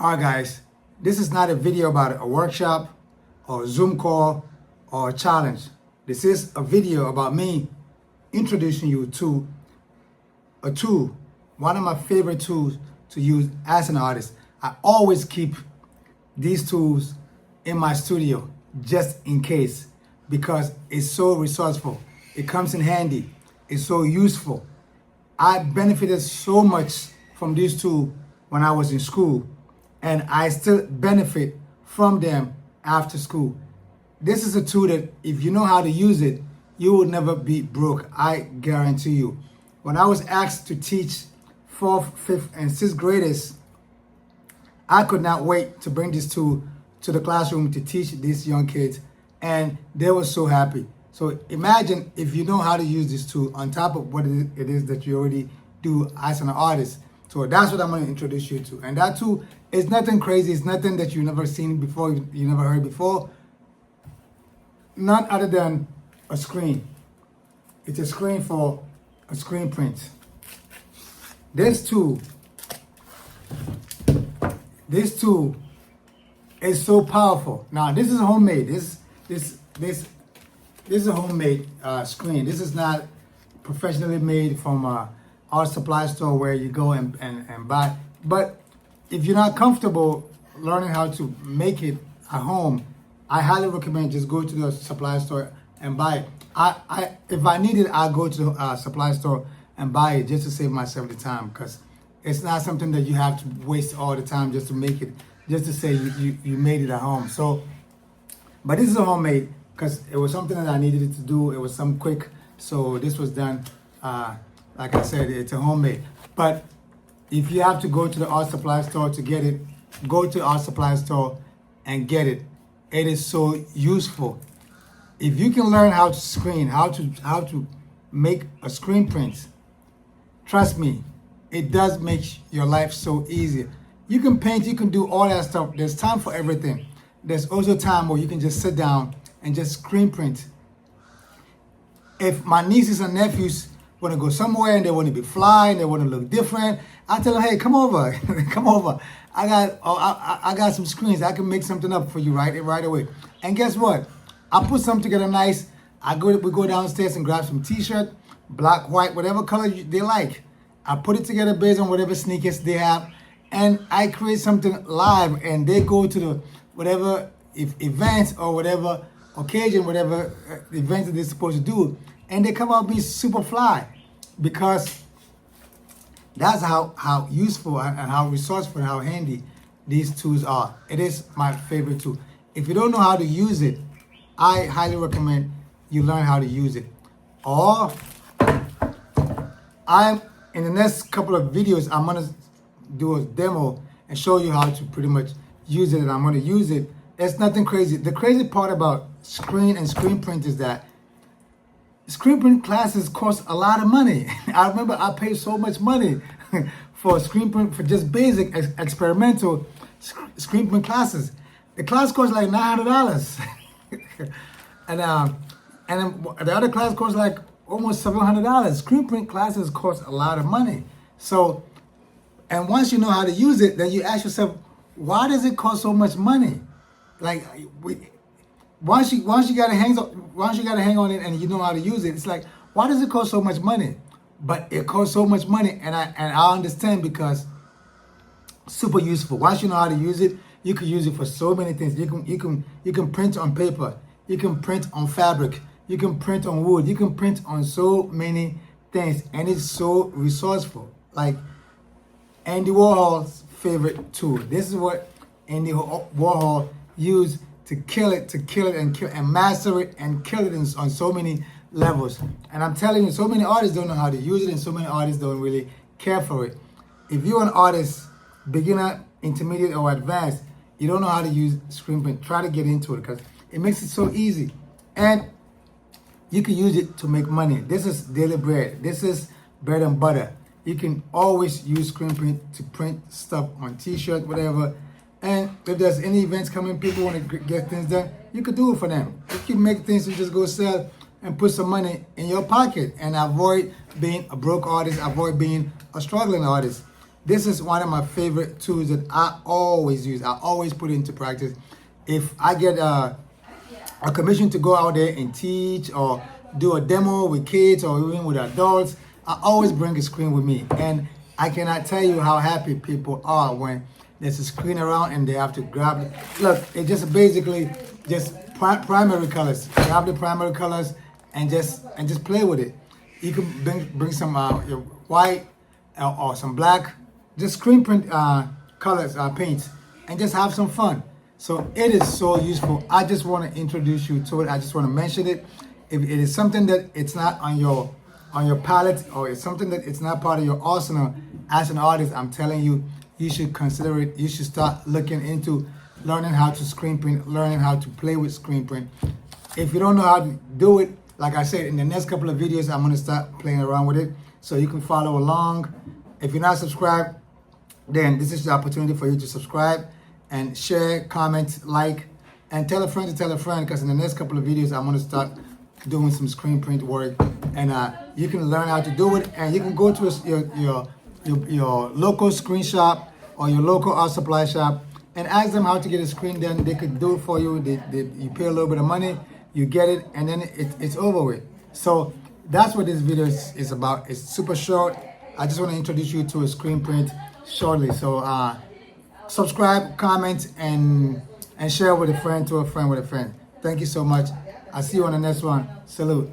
All right, guys, this is not a video about a workshop or a Zoom call or a challenge. This is a video about me introducing you to a tool, one of my favorite tools to use as an artist. I always keep these tools in my studio just in case because it's so resourceful. It comes in handy. It's so useful. I benefited so much from these tools when I was in school, and I still benefit from them after school. This is a tool that if you know how to use it, you will never be broke. I guarantee you. When I was asked to teach 4th, 5th, and 6th graders, I could not wait to bring this tool to the classroom to teach these young kids, and they were so happy. So imagine if you know how to use this tool on top of what it is that you already do as an artist. So that's what I'm going to introduce you to. And that tool is nothing crazy. It's nothing that you've never seen before, you never heard before. None other than a screen. It's a screen for a screen print. This tool is so powerful. Now this is homemade. This is a homemade screen. This is not professionally made from a art supply store where you go and buy. But if you're not comfortable learning how to make it at home, I highly recommend just go to the supply store and buy it. If I need it, I'll go to the supply store and buy it just to save myself the time, because it's not something that you have to waste all the time just to make it, just to say you made it at home. So, but this is a homemade because it was something that I needed it to do. It was some quick, so this was done. Like I said, it's a homemade. But if you have to go to the art supply store to get it, go to the art supply store and get it. It is so useful. If you can learn how to screen, how to make a screen print, trust me, it does make your life so easy. You can paint, you can do all that stuff. There's time for everything. There's also time where you can just sit down and just screen print. If my nieces and nephews want to go somewhere and they want to be fly and they want to look different, I tell them, hey, come over, come over. I got some screens. I can make something up for you right away. And guess what? I put something together nice. We go downstairs and grab some t-shirt, black, white, whatever color they like. I put it together based on whatever sneakers they have, and I create something live, and they go to the whatever events or whatever occasion, whatever event that they're supposed to do, and they come out being super fly, because that's how useful and how resourceful and how handy these tools are. It is my favorite tool. If you don't know how to use it, I highly recommend you learn how to use it. Or in the next couple of videos, I'm gonna do a demo and show you how to pretty much use it, and I'm gonna use it. It's nothing crazy. The crazy part about screen and screen print is that screen print classes cost a lot of money. I remember I paid so much money for screen print, for just basic experimental screen print classes. The class cost like $900. and then the other class cost like almost $700. Screen print classes cost a lot of money. So, and once you know how to use it, then you ask yourself, why does it cost so much money? Like, once you gotta hang on it and you know how to use it, it's like, why does it cost so much money? But it costs so much money, and I understand, because super useful. Once you know how to use it, you can use it for so many things. You can print on paper, you can print on fabric, you can print on wood, you can print on so many things, and it's so resourceful. Like Andy Warhol's favorite tool. This is what Andy Warhol used to kill it and master it and kill it on so many levels. And I'm telling you, so many artists don't know how to use it, and so many artists don't really care for it. If you're an artist, beginner, intermediate, or advanced, you don't know how to use screen print, try to get into it, because it makes it so easy. And you can use it to make money. This is daily bread. This is bread and butter. You can always use screen print to print stuff on t-shirt, whatever. And if there's any events coming, people want to get things done, you could do it for them. You can make things and just go sell and put some money in your pocket and avoid being a broke artist, avoid being a struggling artist. This is one of my favorite tools that I always use. I always put it into practice. If I get a commission to go out there and teach or do a demo with kids or even with adults, I always bring a screen with me. And I cannot tell you how happy people are when there's a screen around and they have to grab it. Look, it just basically just primary colors. Grab the primary colors and just play with it. You can bring some your white or some black, just screen print colors, paints, and just have some fun. So it is so useful. I just want to introduce you to it. I just want to mention it. If it is something that it's not on your palette, or it's something that it's not part of your arsenal as an artist, I'm telling you, you should consider it. You should start looking into learning how to screen print, learning how to play with screen print. If you don't know how to do it, like I said, in the next couple of videos, I'm going to start playing around with it so you can follow along. If you're not subscribed, then this is the opportunity for you to subscribe and share, comment, like, and tell a friend to tell a friend, because in the next couple of videos, I'm going to start doing some screen print work, and you can learn how to do it, and you can go to your local screen shop or your local art supply shop and ask them how to get a screen done. They could do it for you. You pay a little bit of money, you get it, and then it's over with. So that's what this video is about. It's super short. I just want to introduce you to a screen print shortly. So subscribe, comment, and share with a friend to a friend with a friend. Thank you so much. I'll see you on the next one. Salute.